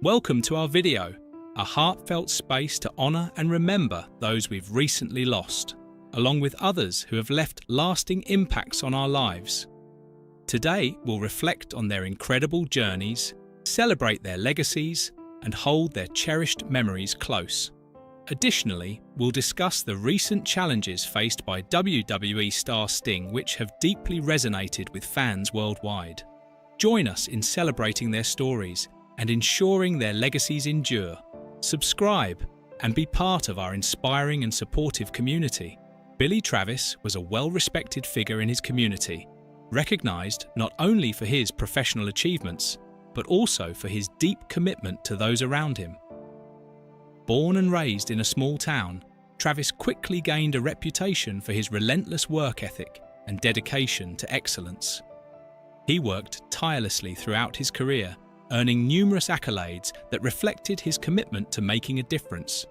Welcome to our video, a heartfelt space to honour and remember those we've recently lost, along with others who have left lasting impacts on our lives. Today, we'll reflect on their incredible journeys, celebrate their legacies, and hold their cherished memories close. Additionally, we'll discuss the recent challenges faced by WWE star Sting, which have deeply resonated with fans worldwide. Join us in celebrating their stories and ensuring their legacies endure. Subscribe and be part of our inspiring and supportive community. Billy Travis was a well-respected figure in his community, recognized not only for his professional achievements, but also for his deep commitment to those around him. Born and raised in a small town, Travis quickly gained a reputation for his relentless work ethic and dedication to excellence. He worked tirelessly throughout his career, earning numerous accolades that reflected his commitment to making a difference.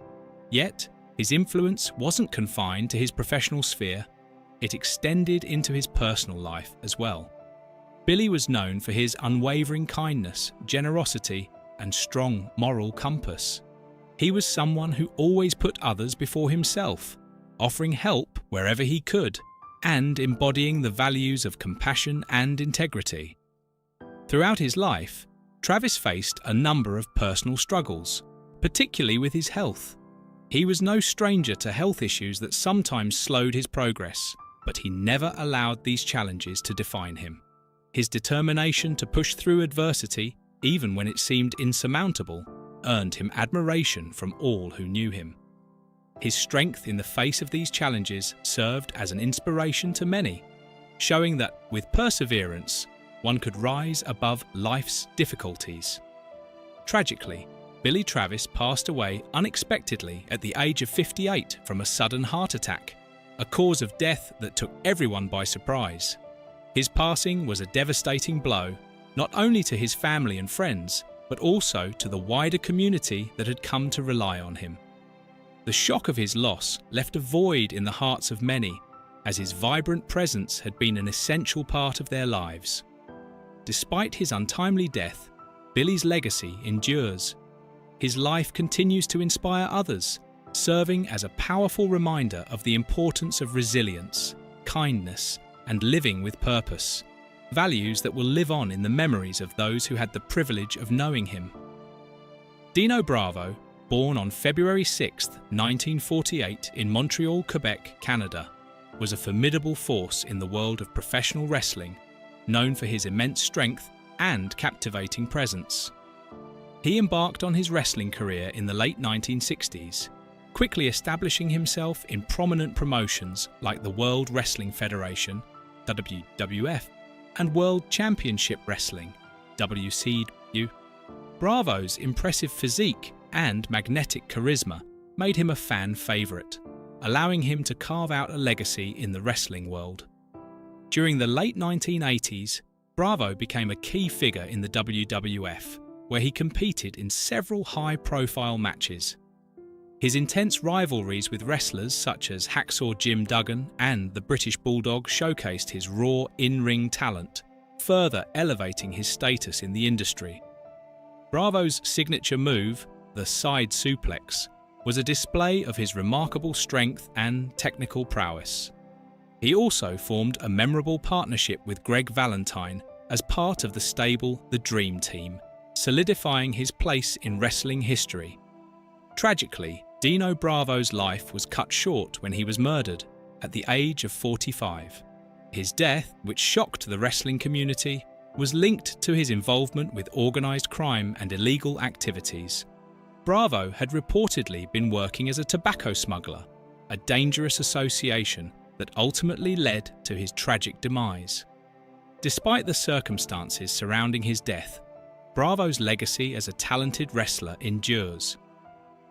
Yet, his influence wasn't confined to his professional sphere, it extended into his personal life as well. Billy was known for his unwavering kindness, generosity, and strong moral compass. He was someone who always put others before himself, offering help wherever he could, and embodying the values of compassion and integrity. Throughout his life, Travis faced a number of personal struggles, particularly with his health. He was no stranger to health issues that sometimes slowed his progress, but he never allowed these challenges to define him. His determination to push through adversity, even when it seemed insurmountable, earned him admiration from all who knew him. His strength in the face of these challenges served as an inspiration to many, showing that with perseverance, one could rise above life's difficulties. Tragically, Billy Travis passed away unexpectedly at the age of 58 from a sudden heart attack, a cause of death that took everyone by surprise. His passing was a devastating blow, not only to his family and friends, but also to the wider community that had come to rely on him. The shock of his loss left a void in the hearts of many, as his vibrant presence had been an essential part of their lives. Despite his untimely death, Billy's legacy endures. His life continues to inspire others, serving as a powerful reminder of the importance of resilience, kindness, and living with purpose, values that will live on in the memories of those who had the privilege of knowing him. Dino Bravo, born on February 6, 1948 in Montreal, Quebec, Canada, was a formidable force in the world of professional wrestling, known for his immense strength and captivating presence. He embarked on his wrestling career in the late 1960s, quickly establishing himself in prominent promotions like the World Wrestling Federation, WWF, and World Championship Wrestling, WCW. Bravo's impressive physique and magnetic charisma made him a fan favorite, allowing him to carve out a legacy in the wrestling world. During the late 1980s, Bravo became a key figure in the WWF, where he competed in several high-profile matches. His intense rivalries with wrestlers such as Hacksaw Jim Duggan and the British Bulldog showcased his raw in-ring talent, further elevating his status in the industry. Bravo's signature move, the side suplex, was a display of his remarkable strength and technical prowess. He also formed a memorable partnership with Greg Valentine as part of the stable The Dream Team, solidifying his place in wrestling history. Tragically, Dino Bravo's life was cut short when he was murdered at the age of 45. His death, which shocked the wrestling community, was linked to his involvement with organized crime and illegal activities. Bravo had reportedly been working as a tobacco smuggler, a dangerous association that ultimately led to his tragic demise. Despite the circumstances surrounding his death, Bravo's legacy as a talented wrestler endures.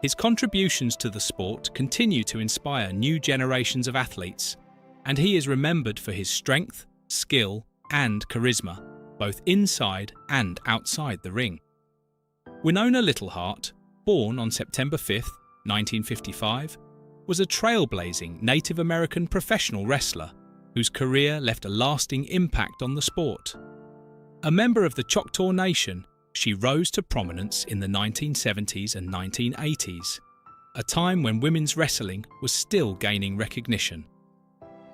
His contributions to the sport continue to inspire new generations of athletes, and he is remembered for his strength, skill, and charisma, both inside and outside the ring. Winona Hart, born on September 5, 1955, was a trailblazing Native American professional wrestler whose career left a lasting impact on the sport. A member of the Choctaw Nation, she rose to prominence in the 1970s and 1980s, a time when women's wrestling was still gaining recognition.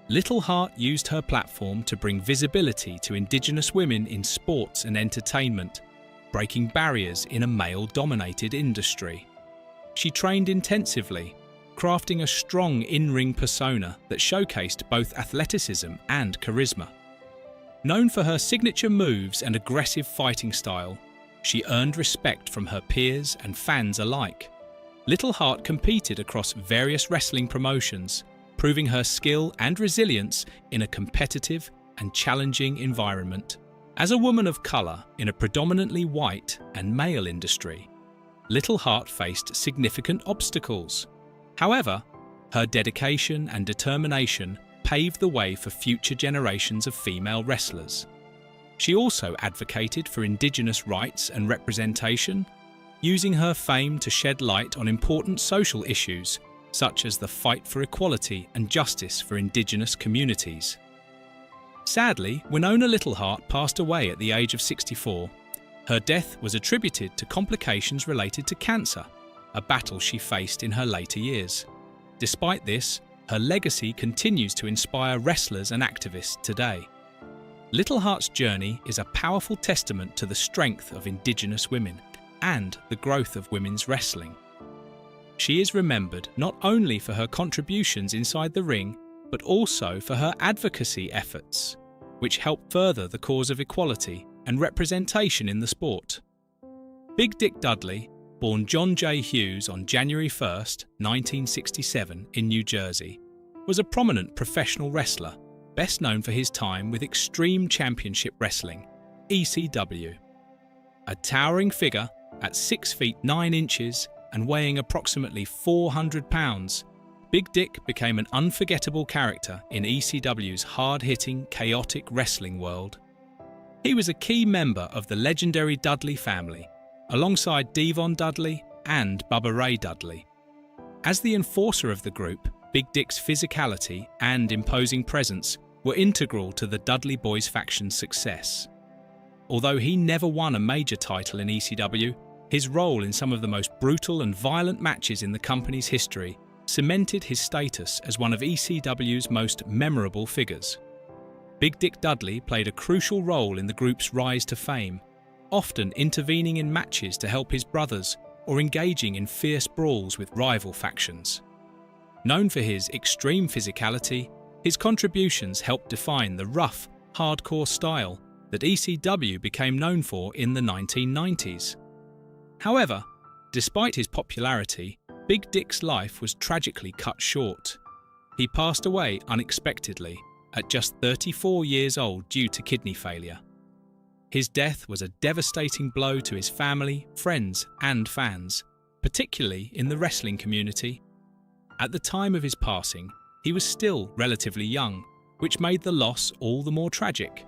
Little Hart used her platform to bring visibility to Indigenous women in sports and entertainment, breaking barriers in a male-dominated industry. She trained intensively, crafting a strong in-ring persona that showcased both athleticism and charisma. Known for her signature moves and aggressive fighting style, she earned respect from her peers and fans alike. Little Hart competed across various wrestling promotions, proving her skill and resilience in a competitive and challenging environment. As a woman of colour in a predominantly white and male industry, Little Hart faced significant obstacles. However, her dedication and determination paved the way for future generations of female wrestlers. She also advocated for Indigenous rights and representation, using her fame to shed light on important social issues such as the fight for equality and justice for Indigenous communities. Sadly, Winona Little Hart passed away at the age of 64. Her death was attributed to complications related to cancer, a battle she faced in her later years. Despite this, her legacy continues to inspire wrestlers and activists today. Little Hart's journey is a powerful testament to the strength of Indigenous women and the growth of women's wrestling. She is remembered not only for her contributions inside the ring, but also for her advocacy efforts, which help further the cause of equality and representation in the sport. Big Dick Dudley, born John J. Hughes on January 1, 1967 in New Jersey, was a prominent professional wrestler, best known for his time with Extreme Championship Wrestling, ECW. A towering figure at 6 feet 9 inches and weighing approximately 400 pounds, Big Dick became an unforgettable character in ECW's hard-hitting, chaotic wrestling world. He was a key member of the legendary Dudley family, alongside Devon Dudley and Bubba Ray Dudley. As the enforcer of the group, Big Dick's physicality and imposing presence were integral to the Dudley Boyz faction's success. Although he never won a major title in ECW, his role in some of the most brutal and violent matches in the company's history cemented his status as one of ECW's most memorable figures. Big Dick Dudley played a crucial role in the group's rise to fame, often intervening in matches to help his brothers or engaging in fierce brawls with rival factions. Known for his extreme physicality, his contributions helped define the rough, hardcore style that ECW became known for in the 1990s. However, despite his popularity, Big Dick's life was tragically cut short. He passed away unexpectedly at just 34 years old due to kidney failure. His death was a devastating blow to his family, friends, and fans, particularly in the wrestling community. At the time of his passing, he was still relatively young, which made the loss all the more tragic.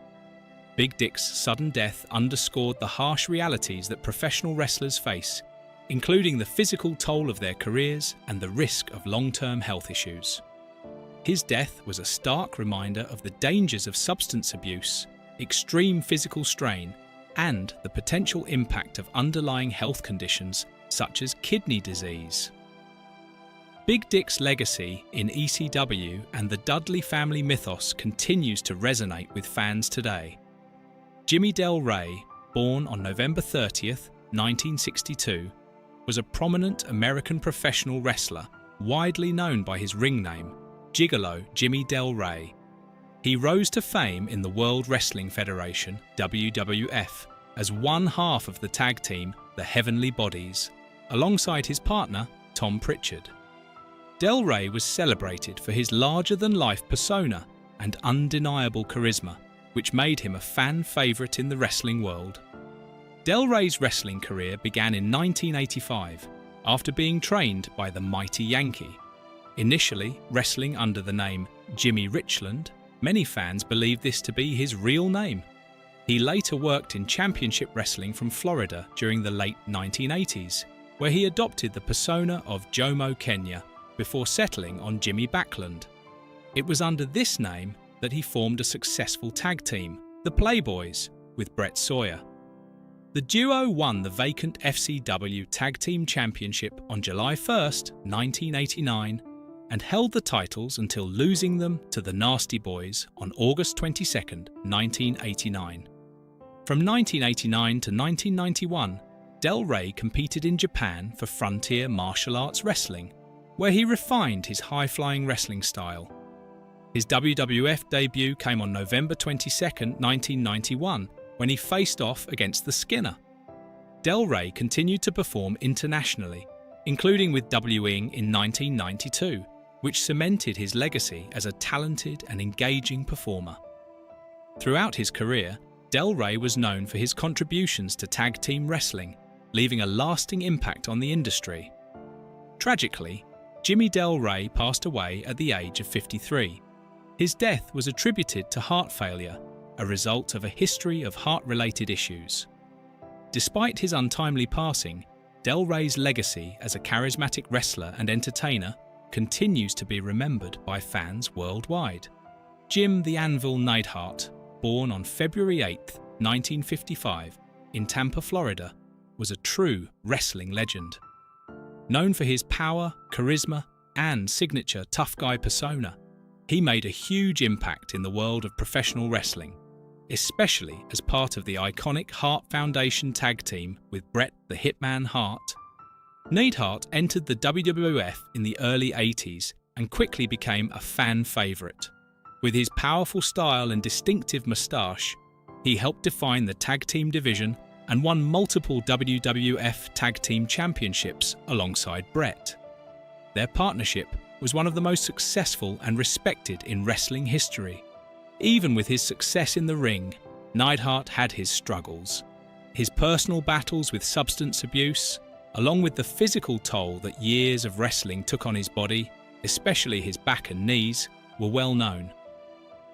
Big Dick's sudden death underscored the harsh realities that professional wrestlers face, including the physical toll of their careers and the risk of long-term health issues. His death was a stark reminder of the dangers of substance abuse, extreme physical strain, and the potential impact of underlying health conditions such as kidney disease. Big Dick's legacy in ECW and the Dudley family mythos continues to resonate with fans today. Jimmy Del Rey, born on November 30th, 1962, was a prominent American professional wrestler, widely known by his ring name, Gigolo Jimmy Del Rey. He rose to fame in the World Wrestling Federation, WWF, as one half of the tag team, the Heavenly Bodies, alongside his partner, Tom Pritchard. Del Rey was celebrated for his larger-than-life persona and undeniable charisma, which made him a fan favourite in the wrestling world. Del Rey's wrestling career began in 1985, after being trained by the Mighty Yankee. Initially wrestling under the name Jimmy Richland, many fans believed this to be his real name. He later worked in championship wrestling from Florida during the late 1980s, where he adopted the persona of Jomo Kenya before settling on Jimmy Backlund. It was under this name that he formed a successful tag team, the Playboys, with Brett Sawyer. The duo won the vacant FCW Tag Team Championship on July 1st, 1989, and held the titles until losing them to the Nasty Boys on August 22nd, 1989. From 1989 to 1991, Del Rey competed in Japan for Frontier Martial Arts Wrestling, where he refined his high-flying wrestling style. His WWF debut came on November 22, 1991, when he faced off against the Skinner. Del Rey continued to perform internationally, including with WWEing in 1992, which cemented his legacy as a talented and engaging performer. Throughout his career, Del Rey was known for his contributions to tag team wrestling, leaving a lasting impact on the industry. Tragically, Jimmy Del Rey passed away at the age of 53. His death was attributed to heart failure, a result of a history of heart-related issues. Despite his untimely passing, Del Rey's legacy as a charismatic wrestler and entertainer continues to be remembered by fans worldwide. Jim the Anvil Neidhart, born on February 8, 1955, in Tampa, Florida, was a true wrestling legend. Known for his power, charisma, and signature tough guy persona, he made a huge impact in the world of professional wrestling, especially as part of the iconic Hart Foundation tag team with Bret the Hitman Hart. Neidhart entered the WWF in the early 80s and quickly became a fan favourite. With his powerful style and distinctive moustache, he helped define the tag team division and won multiple WWF tag team championships alongside Bret. Their partnership was one of the most successful and respected in wrestling history. Even with his success in the ring, Neidhart had his struggles. His personal battles with substance abuse, along with the physical toll that years of wrestling took on his body, especially his back and knees, were well known.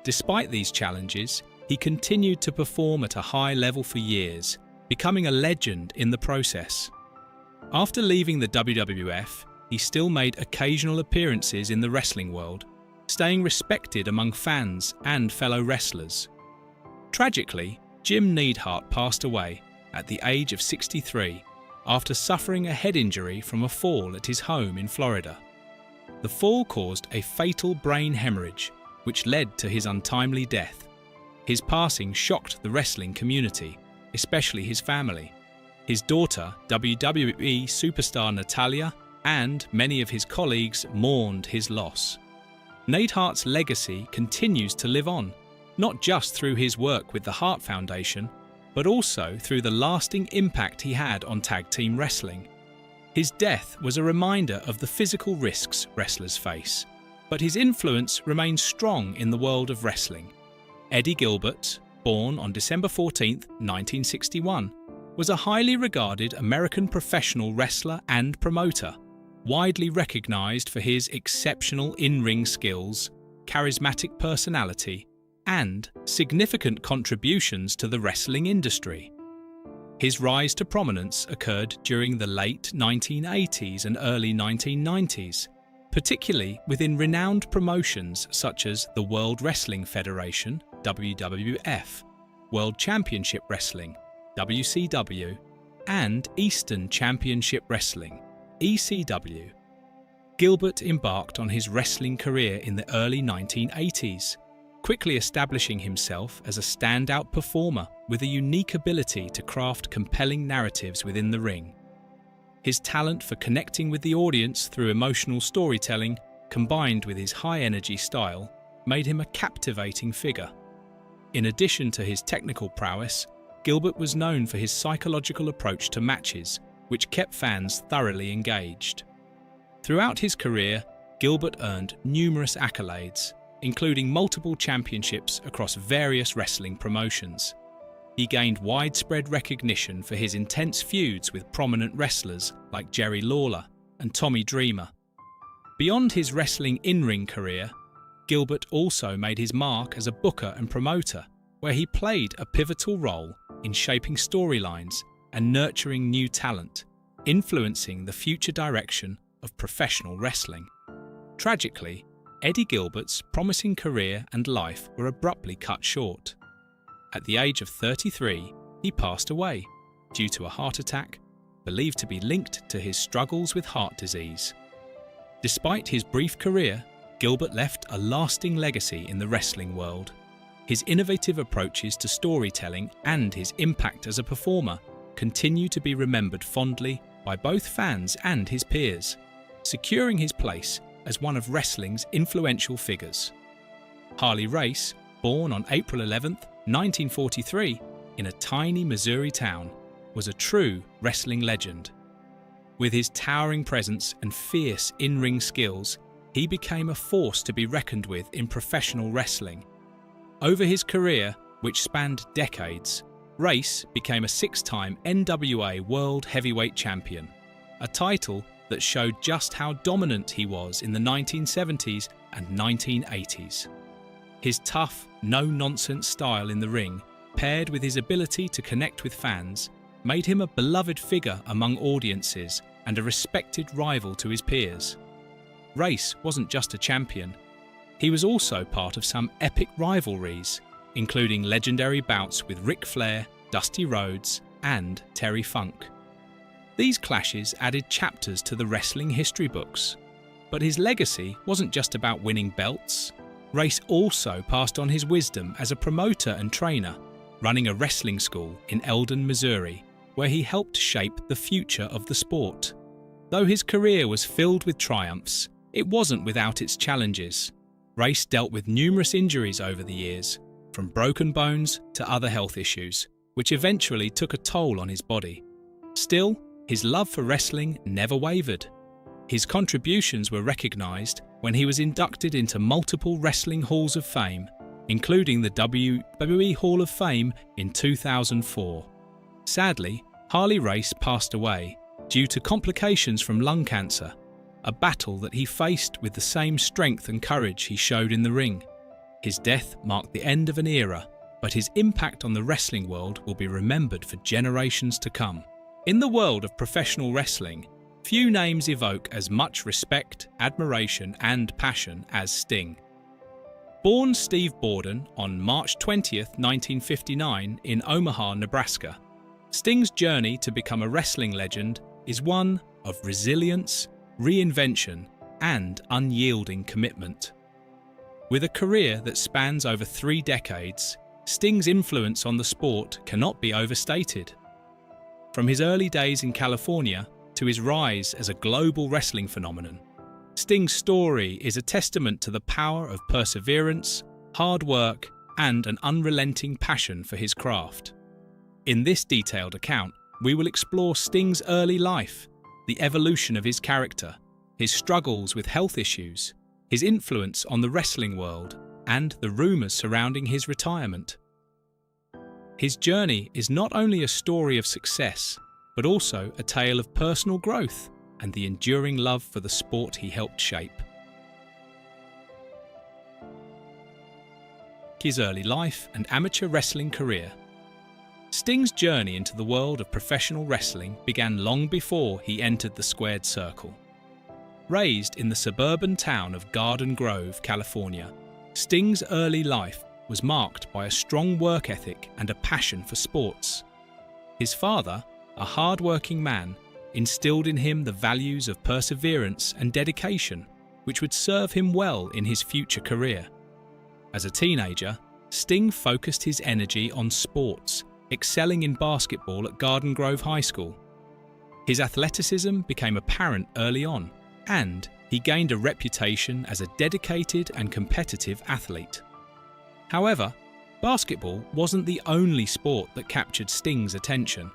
Despite these challenges, he continued to perform at a high level for years, becoming a legend in the process. After leaving the WWF, he still made occasional appearances in the wrestling world, staying respected among fans and fellow wrestlers. Tragically, Jim Neidhart passed away at the age of 63 after suffering a head injury from a fall at his home in Florida. The fall caused a fatal brain hemorrhage, which led to his untimely death. His passing shocked the wrestling community, especially his family. His daughter, WWE superstar Natalya, and many of his colleagues mourned his loss. Neidhart's legacy continues to live on, not just through his work with the Hart Foundation, but also through the lasting impact he had on tag team wrestling. His death was a reminder of the physical risks wrestlers face, but his influence remains strong in the world of wrestling. Eddie Gilbert, born on December 14, 1961, was a highly regarded American professional wrestler and promoter, widely recognized for his exceptional in-ring skills, charismatic personality, and significant contributions to the wrestling industry. His rise to prominence occurred during the late 1980s and early 1990s, particularly within renowned promotions such as the World Wrestling Federation, WWF, World Championship Wrestling, WCW, and Eastern Championship Wrestling, ECW. Gilbert embarked on his wrestling career in the early 1980s, quickly establishing himself as a standout performer with a unique ability to craft compelling narratives within the ring. His talent for connecting with the audience through emotional storytelling, combined with his high-energy style, made him a captivating figure. In addition to his technical prowess, Gilbert was known for his psychological approach to matches, which kept fans thoroughly engaged. Throughout his career, Gilbert earned numerous accolades, including multiple championships across various wrestling promotions. He gained widespread recognition for his intense feuds with prominent wrestlers like Jerry Lawler and Tommy Dreamer. Beyond his wrestling in-ring career, Gilbert also made his mark as a booker and promoter, where he played a pivotal role in shaping storylines and nurturing new talent, influencing the future direction of professional wrestling. Tragically, Eddie Gilbert's promising career and life were abruptly cut short. At the age of 33, he passed away, due to a heart attack, believed to be linked to his struggles with heart disease. Despite his brief career, Gilbert left a lasting legacy in the wrestling world. His innovative approaches to storytelling and his impact as a performer continue to be remembered fondly by both fans and his peers, securing his place as one of wrestling's influential figures. Harley Race, born on April 11, 1943, in a tiny Missouri town, was a true wrestling legend. With his towering presence and fierce in-ring skills, he became a force to be reckoned with in professional wrestling. Over his career, which spanned decades, Race became a 6-time NWA World Heavyweight Champion, a title that showed just how dominant he was in the 1970s and 1980s. His tough, no-nonsense style in the ring, paired with his ability to connect with fans, made him a beloved figure among audiences and a respected rival to his peers. Race wasn't just a champion. He was also part of some epic rivalries, including legendary bouts with Ric Flair, Dusty Rhodes, and Terry Funk. These clashes added chapters to the wrestling history books. But his legacy wasn't just about winning belts. Race also passed on his wisdom as a promoter and trainer, running a wrestling school in Eldon, Missouri, where he helped shape the future of the sport. Though his career was filled with triumphs, it wasn't without its challenges. Race dealt with numerous injuries over the years, from broken bones to other health issues, which eventually took a toll on his body. Still, his love for wrestling never wavered. His contributions were recognized when he was inducted into multiple wrestling halls of fame, including the WWE Hall of Fame in 2004. Sadly, Harley Race passed away due to complications from lung cancer, a battle that he faced with the same strength and courage he showed in the ring. His death marked the end of an era, but his impact on the wrestling world will be remembered for generations to come. In the world of professional wrestling, few names evoke as much respect, admiration, and passion as Sting. Born Steve Borden on March 20, 1959 in Omaha, Nebraska, Sting's journey to become a wrestling legend is one of resilience, reinvention, and unyielding commitment. With a career that spans over 3 decades, Sting's influence on the sport cannot be overstated. From his early days in California to his rise as a global wrestling phenomenon, Sting's story is a testament to the power of perseverance, hard work, and an unrelenting passion for his craft. In this detailed account, we will explore Sting's early life, the evolution of his character, his struggles with health issues, his influence on the wrestling world, and the rumors surrounding his retirement. His journey is not only a story of success, but also a tale of personal growth and the enduring love for the sport he helped shape. His early life and amateur wrestling career. Sting's journey into the world of professional wrestling began long before he entered the squared circle. Raised in the suburban town of Garden Grove, California, Sting's early life was marked by a strong work ethic and a passion for sports. His father, a hard-working man, instilled in him the values of perseverance and dedication, which would serve him well in his future career. As a teenager, Sting focused his energy on sports, excelling in basketball at Garden Grove High School. His athleticism became apparent early on, and he gained a reputation as a dedicated and competitive athlete. However, basketball wasn't the only sport that captured Sting's attention.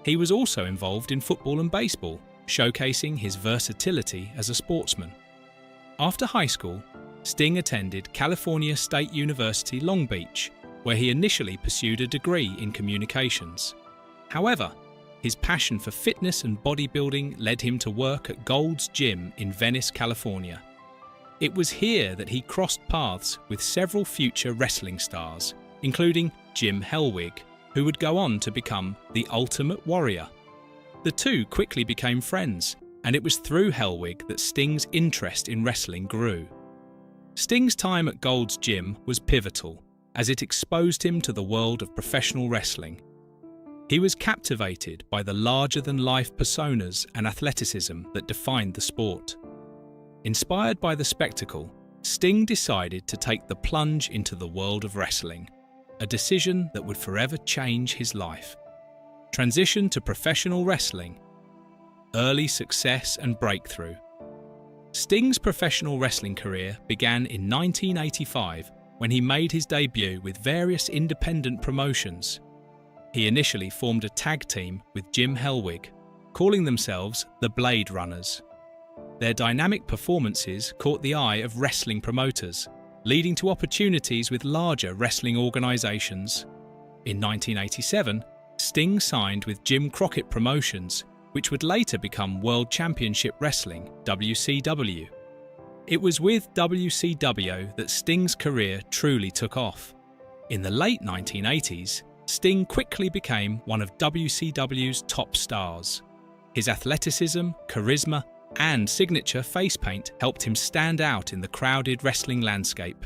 He was also involved in football and baseball, showcasing his versatility as a sportsman. After high school, Sting attended California State University, Long Beach, where he initially pursued a degree in communications. However, his passion for fitness and bodybuilding led him to work at Gold's Gym in Venice, California. It was here that he crossed paths with several future wrestling stars, including Jim Hellwig, who would go on to become the Ultimate Warrior. The two quickly became friends, and it was through Hellwig that Sting's interest in wrestling grew. Sting's time at Gold's Gym was pivotal, as it exposed him to the world of professional wrestling. He was captivated by the larger-than-life personas and athleticism that defined the sport. Inspired by the spectacle, Sting decided to take the plunge into the world of wrestling, a decision that would forever change his life. Transition to professional wrestling. Early success and breakthrough. Sting's professional wrestling career began in 1985 when he made his debut with various independent promotions. He initially formed a tag team with Jim Hellwig, calling themselves the Blade Runners. Their dynamic performances caught the eye of wrestling promoters, leading to opportunities with larger wrestling organizations. In 1987, Sting signed with Jim Crockett Promotions, which would later become World Championship Wrestling, WCW. It was with WCW that Sting's career truly took off. In the late 1980s, Sting quickly became one of WCW's top stars. His athleticism, charisma, and signature face paint helped him stand out in the crowded wrestling landscape.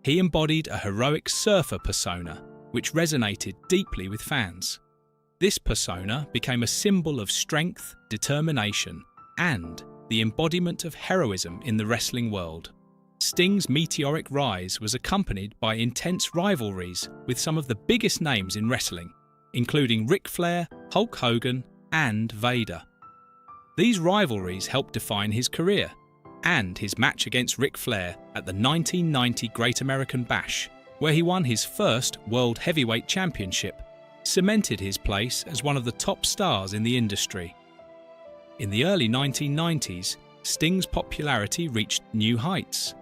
He embodied a heroic surfer persona, which resonated deeply with fans. This persona became a symbol of strength, determination, and the embodiment of heroism in the wrestling world. Sting's meteoric rise was accompanied by intense rivalries with some of the biggest names in wrestling, including Ric Flair, Hulk Hogan, and Vader. These rivalries helped define his career, and his match against Ric Flair at the 1990 Great American Bash, where he won his first World Heavyweight Championship, cemented his place as one of the top stars in the industry. In the early 1990s, Sting's popularity reached new heights.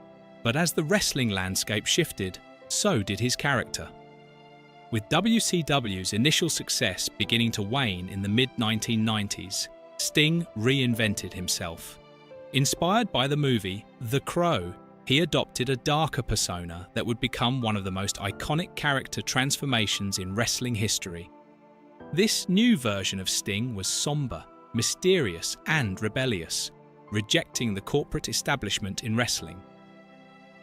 But as the wrestling landscape shifted, so did his character. With WCW's initial success beginning to wane in the mid-1990s, Sting reinvented himself. Inspired by the movie The Crow, he adopted a darker persona that would become one of the most iconic character transformations in wrestling history. This new version of Sting was somber, mysterious, and rebellious, rejecting the corporate establishment in wrestling.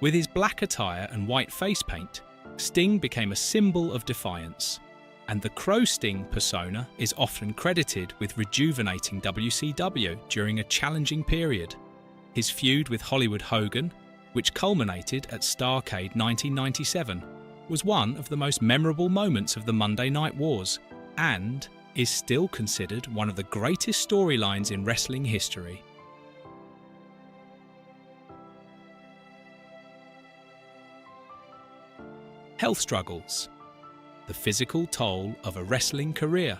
With his black attire and white face paint, Sting became a symbol of defiance, and the Crow Sting persona is often credited with rejuvenating WCW during a challenging period. His feud with Hollywood Hogan, which culminated at Starrcade 1997, was one of the most memorable moments of the Monday Night Wars, and is still considered one of the greatest storylines in wrestling history. Health struggles. The physical toll of a wrestling career.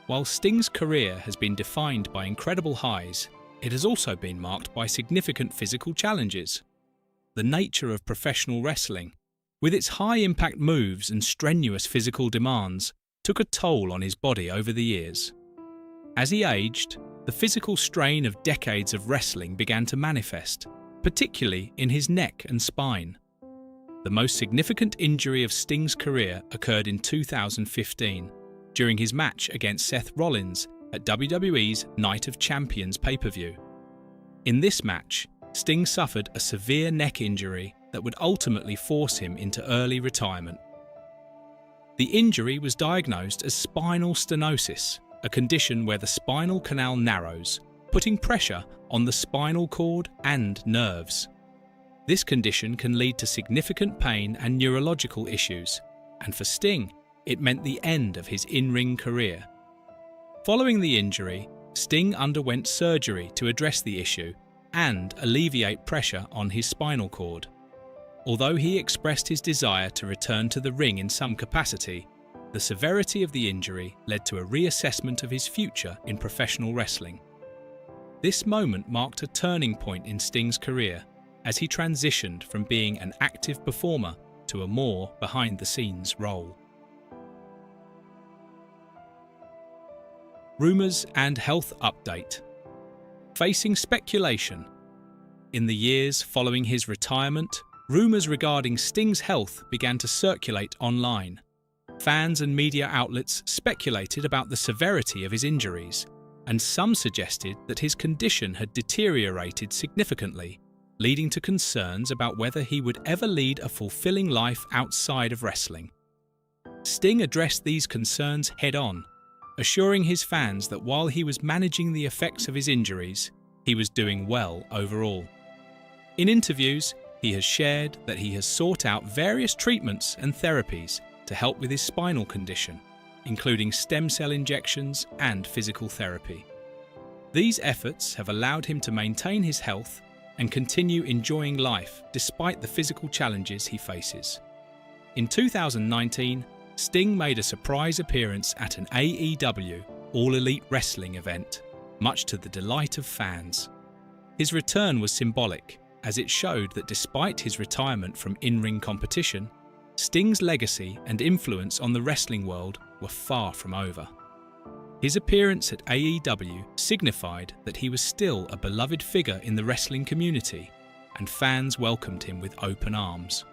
While Sting's career has been defined by incredible highs, it has also been marked by significant physical challenges. The nature of professional wrestling, with its high-impact moves and strenuous physical demands, took a toll on his body over the years. As he aged, the physical strain of decades of wrestling began to manifest, particularly in his neck and spine. The most significant injury of Sting's career occurred in 2015, during his match against Seth Rollins at WWE's Night of Champions pay-per-view. In this match, Sting suffered a severe neck injury that would ultimately force him into early retirement. The injury was diagnosed as spinal stenosis, a condition where the spinal canal narrows, putting pressure on the spinal cord and nerves. This condition can lead to significant pain and neurological issues, and for Sting, it meant the end of his in-ring career. Following the injury, Sting underwent surgery to address the issue and alleviate pressure on his spinal cord. Although he expressed his desire to return to the ring in some capacity, the severity of the injury led to a reassessment of his future in professional wrestling. This moment marked a turning point in Sting's career, as he transitioned from being an active performer to a more behind-the-scenes role. Rumours and health update. Facing speculation. In the years following his retirement, rumours regarding Sting's health began to circulate online. Fans and media outlets speculated about the severity of his injuries, and some suggested that his condition had deteriorated significantly, leading to concerns about whether he would ever lead a fulfilling life outside of wrestling. Sting addressed these concerns head-on, assuring his fans that while he was managing the effects of his injuries, he was doing well overall. In interviews, he has shared that he has sought out various treatments and therapies to help with his spinal condition, including stem cell injections and physical therapy. These efforts have allowed him to maintain his health and continue enjoying life despite the physical challenges he faces. In 2019, Sting made a surprise appearance at an AEW All Elite Wrestling event, much to the delight of fans. His return was symbolic, as it showed that despite his retirement from in-ring competition, Sting's legacy and influence on the wrestling world were far from over. His appearance at AEW signified that he was still a beloved figure in the wrestling community, and fans welcomed him with open arms.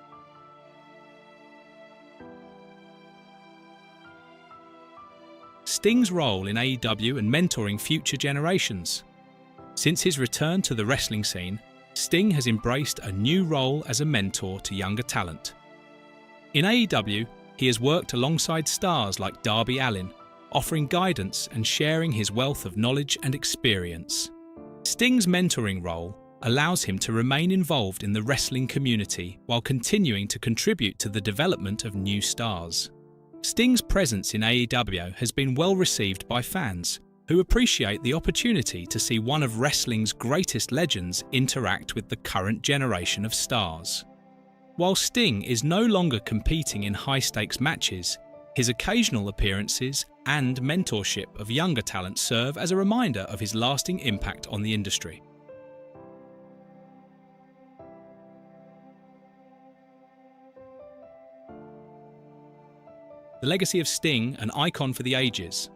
Sting's role in AEW and mentoring future generations. Since his return to the wrestling scene, Sting has embraced a new role as a mentor to younger talent. In AEW, he has worked alongside stars like Darby Allin, offering guidance and sharing his wealth of knowledge and experience. Sting's mentoring role allows him to remain involved in the wrestling community while continuing to contribute to the development of new stars. Sting's presence in AEW has been well received by fans, who appreciate the opportunity to see one of wrestling's greatest legends interact with the current generation of stars. While Sting is no longer competing in high-stakes matches, his occasional appearances and mentorship of younger talent serve as a reminder of his lasting impact on the industry. The legacy of Sting, an icon for the ages.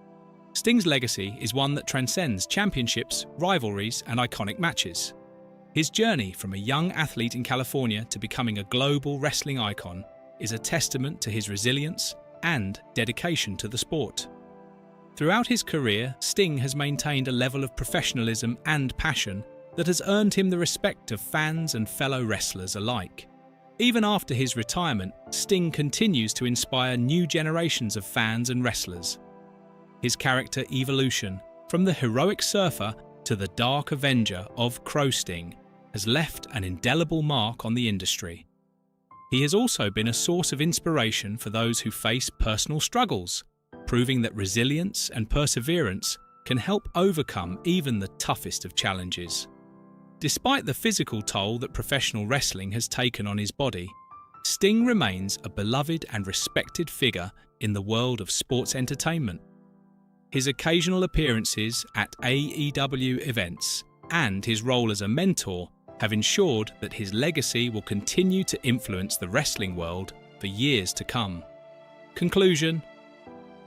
Sting's legacy is one that transcends championships, rivalries, and iconic matches. His journey from a young athlete in California to becoming a global wrestling icon is a testament to his resilience and dedication to the sport. Throughout his career, Sting has maintained a level of professionalism and passion that has earned him the respect of fans and fellow wrestlers alike. Even after his retirement, Sting continues to inspire new generations of fans and wrestlers. His character evolution, from the heroic surfer to the dark avenger of Crow Sting, has left an indelible mark on the industry. He has also been a source of inspiration for those who face personal struggles, proving that resilience and perseverance can help overcome even the toughest of challenges. Despite the physical toll that professional wrestling has taken on his body, Sting remains a beloved and respected figure in the world of sports entertainment. His occasional appearances at AEW events and his role as a mentor have ensured that his legacy will continue to influence the wrestling world for years to come. Conclusion: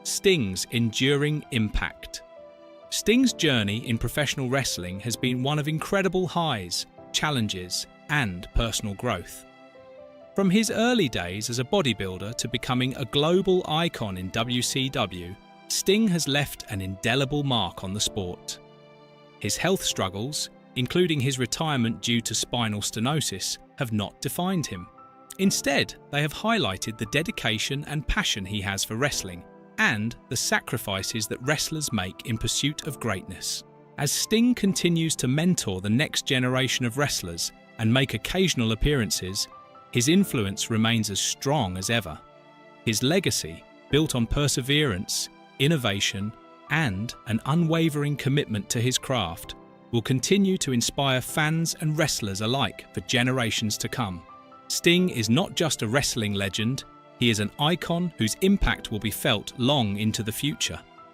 Sting's enduring impact. Sting's journey in professional wrestling has been one of incredible highs, challenges, and personal growth. From his early days as a bodybuilder to becoming a global icon in WCW, Sting has left an indelible mark on the sport. His health struggles, including his retirement due to spinal stenosis, have not defined him. Instead, they have highlighted the dedication and passion he has for wrestling and the sacrifices that wrestlers make in pursuit of greatness. As Sting continues to mentor the next generation of wrestlers and make occasional appearances, his influence remains as strong as ever. His legacy, built on perseverance, innovation, and an unwavering commitment to his craft, will continue to inspire fans and wrestlers alike for generations to come. Sting is not just a wrestling legend, he is an icon whose impact will be felt long into the future.